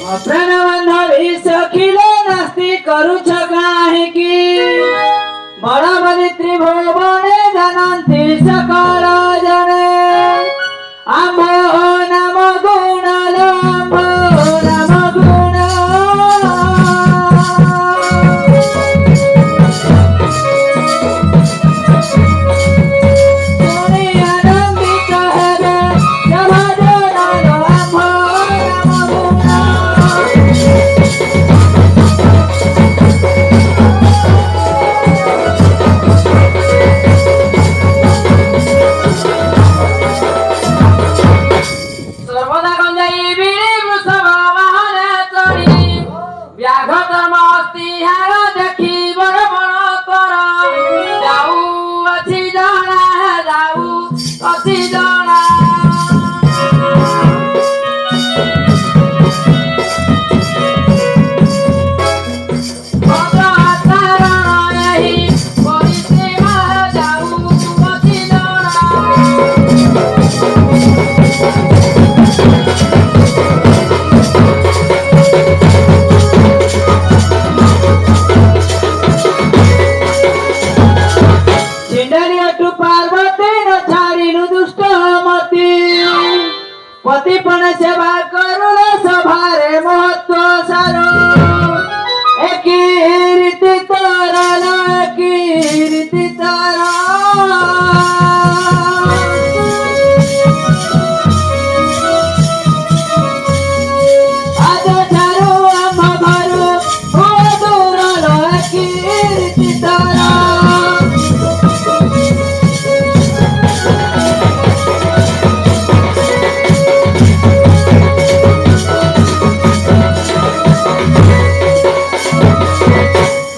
प्रणवंधवी सखिले नस्ती करूच काहीकी बळाबली त्रिभुवने जनंती सकळ जने आंभो नम गुणल आंभो नम गुण सोनी आनंदित हेबे जभजनाल आंभो नम सर्वदा गंजाई बिळी वृषभ वाहने चढी व्याघ्र धर्म अस्ति ह्यार देखि बड़ बड़ कर जाऊ अछि जणा जाऊ अछि जणा भद्र आचरण एहि परिसीमा जाऊ अछि जणा चिंडलियटू पार्वती न छाडिनु दुष्ट मती पति पण सेवा करुल सभारे महत्व सारो एकी रीति तरल एकी रीति तरल आज झारू आंब घरू हो दूरल एकी रीति तरल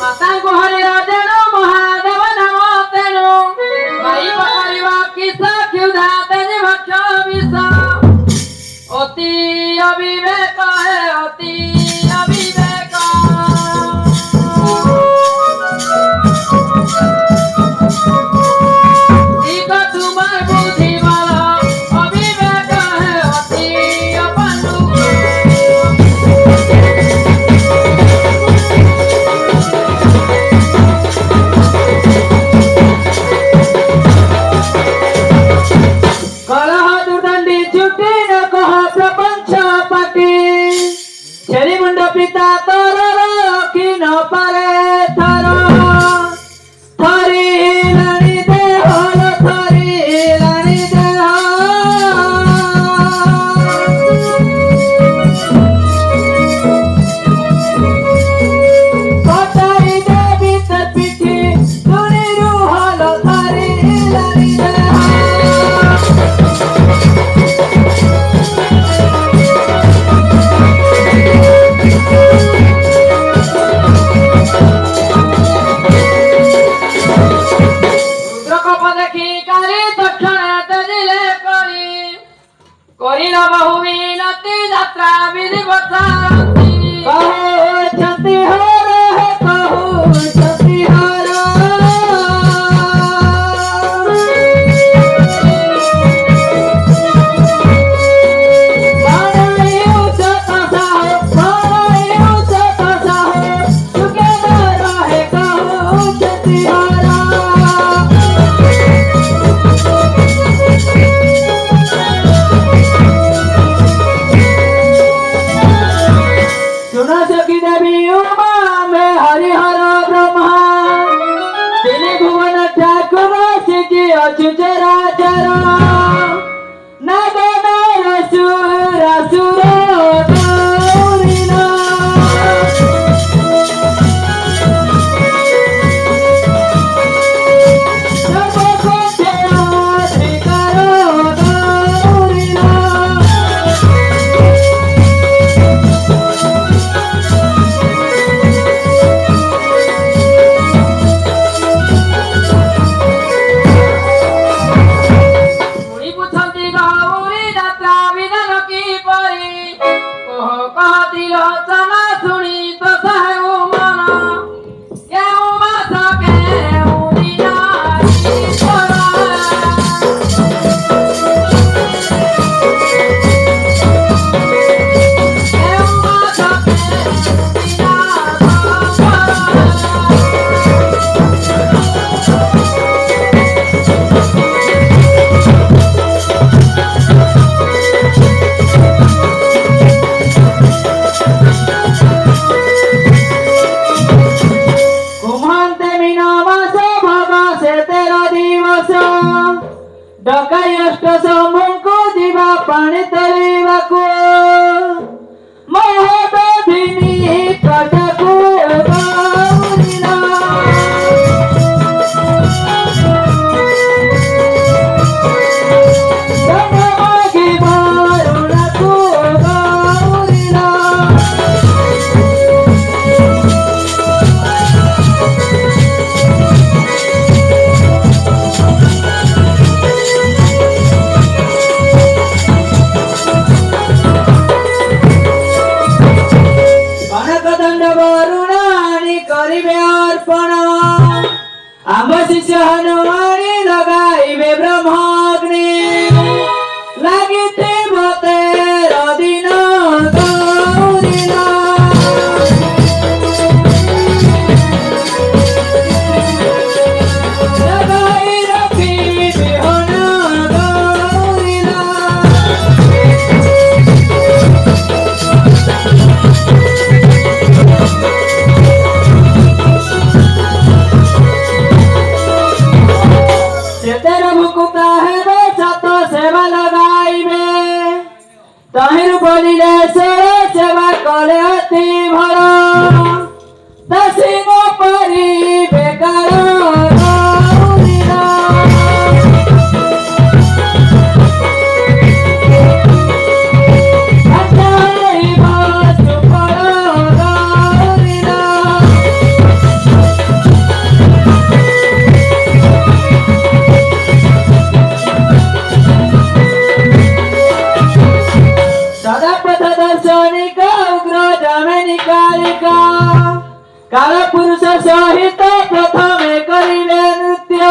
ମାତାଙ୍କୁ ହରିର ଦେଣୁ ମହାଦେବ ନାମ ତେଣୁ ଗାଈ ପକାରିବା କିସ କ୍ଷୁଧା ତେଜି ଭକ୍ଷ ବିଷ ଅତି ଅବିବେକ ହେ ଅତି ଅବିବେକ ଦିଗ ତୁମର ବୁଦ୍ଧି ଭଲ ଅବିବେକ ହେ ଅତି ଅପଣ୍ଡୁକ कलह दुर्दंडी छुट्टी न कह प्रपंच पाटी छेली मुंड पिता तर रखी न पारे थर थरी लाणी देह थरी लाणी देह कटाई देवी तर पिठी तुनी रुहल थरी लाणी देह रुद्रकोप देखि काली दक्षिण तेजिले करी न बहु विनती यात्रा विधि बचारती कहो छति हर है कहो छति हर बनायो सत साहो चुके न रहे कहो छति हर सुना सकी देवी उमा में हरिहर ब्रह्मा तिनि भुवन ठाकुर सिद्धि अच्युत राजर नग नर सुर असुर गौरीन सब कोठे अधिकार गौरीन मुनि पुछंती गौरी यात्रा विधान की परी कह कहतिल चला शुणी तो सहु मन केउ मास केउ दिनारी तोरा केउ मास वरुणाणी करिवे अर्पण आम्भ शिष्य हनुमानी लगाइबे ब्रह्माग्नि लागिते मते रदिन गौरीना लगाई रखी बिहन गौरीना तेरा मुकुता है वे छत सेवा लगाइबे तहिर बोलिले सेवा कले अति भल दसिनो परी बेकार गौरीना अचाइब सुफल गौरीना सदा पथ दर्शनिका उग्र जमेनिकालिका काल पुरुष सहित प्रथमे करिले नृत्य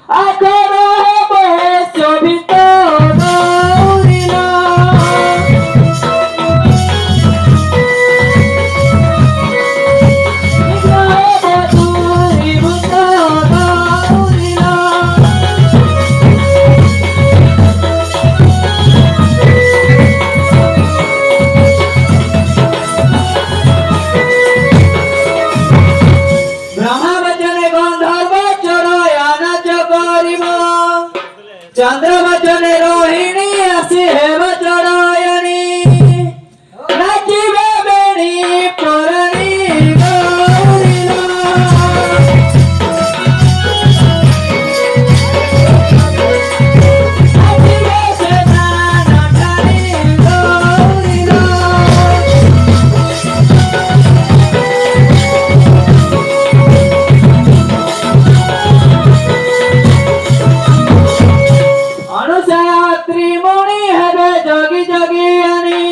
आखर हेबे शोभित गौरीना निग्रह हेबे दूरीभूत गौरीना ब्रह्मा वचने गंधर्व चढ़या नाच करिब चंद्र वचने रोहिणी आसी हेब चढ़यनी नाचिबे बेणी परणी गौरीना नाचिबे सेना नठानी गौरीना अनुसया त्रिमुनि हेबे जगी जगियानी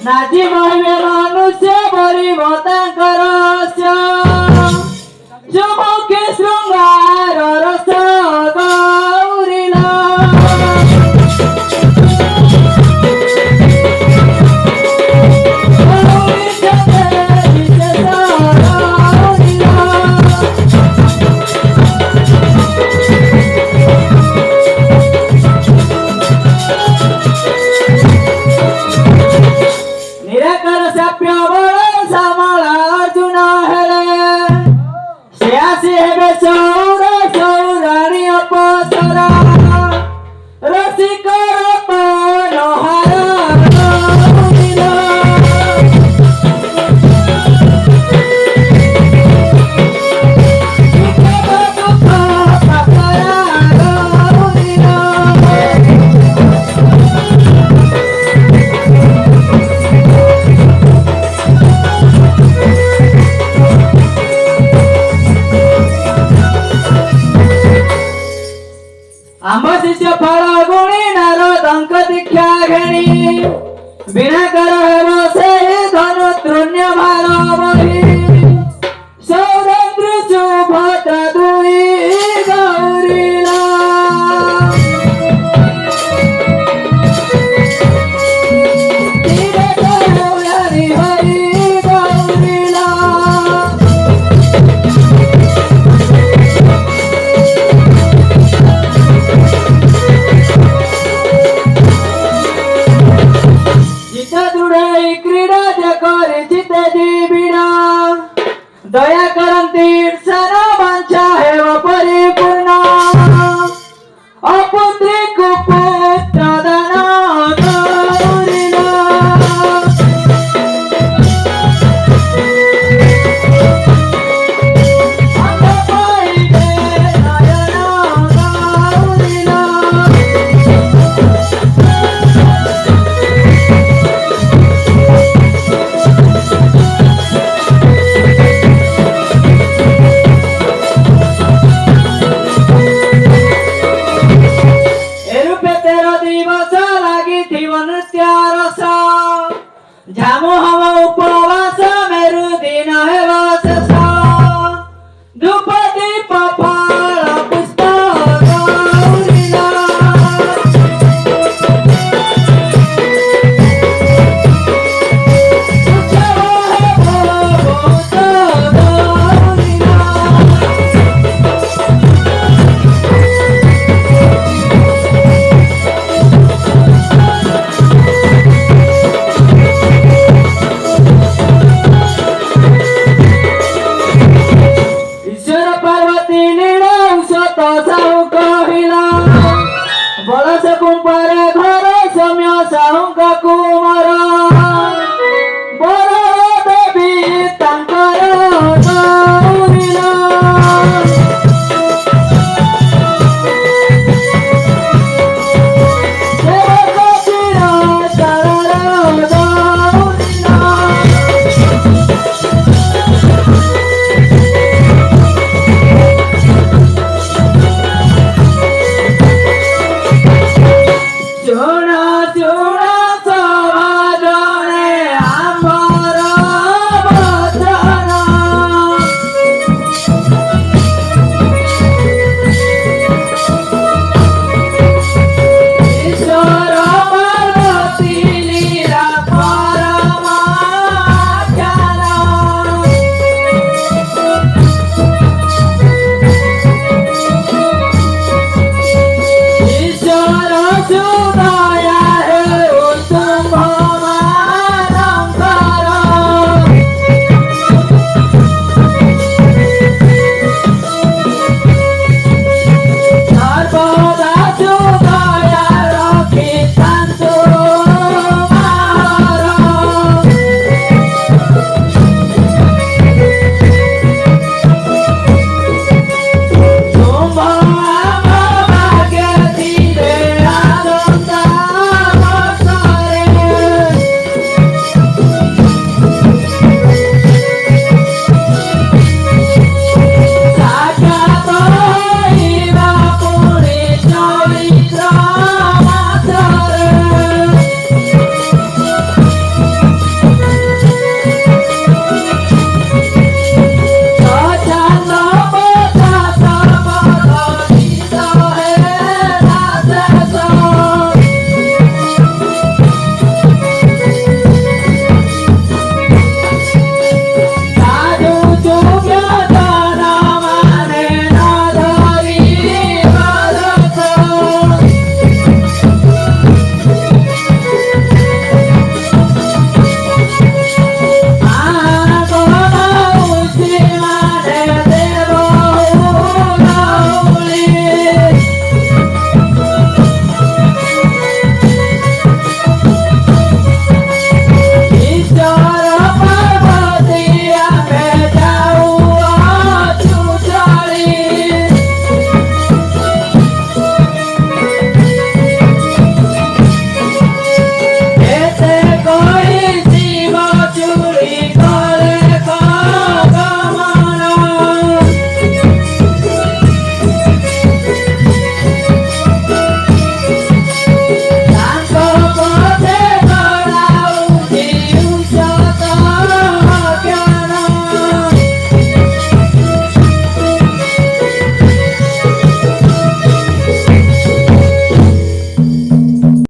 नाची महिबे मनुष्य बलिब तांकर चुमुखी शृंगार रस गौरीना गौरी छते विशेष गौरीना निराकर सप्य बल सामला अर्जुन हेले से आसी हेबे सौर सौराणी अपसरा रसिक रतन हार गौरीना विकट दुख पाकरा गौरीना आम्भ शिष्य फल गुणी नारदंक दीक्षा घेणी बिना कर हेब से धनु तृण्य भार बही सौरद्र सुभद्र दुई गौरीला धीरे गौरी हरि गौरीला चित्त दृढ़ क्रीड़ा जकर चित्त जीविड़ा दया करंती ईर्षा वांछा हेव परिपूर्ण अपुत्री कुपुत्र दान गौरीना अंध पाइबे नयन गौरीना ଝାମ ହବ ଉପ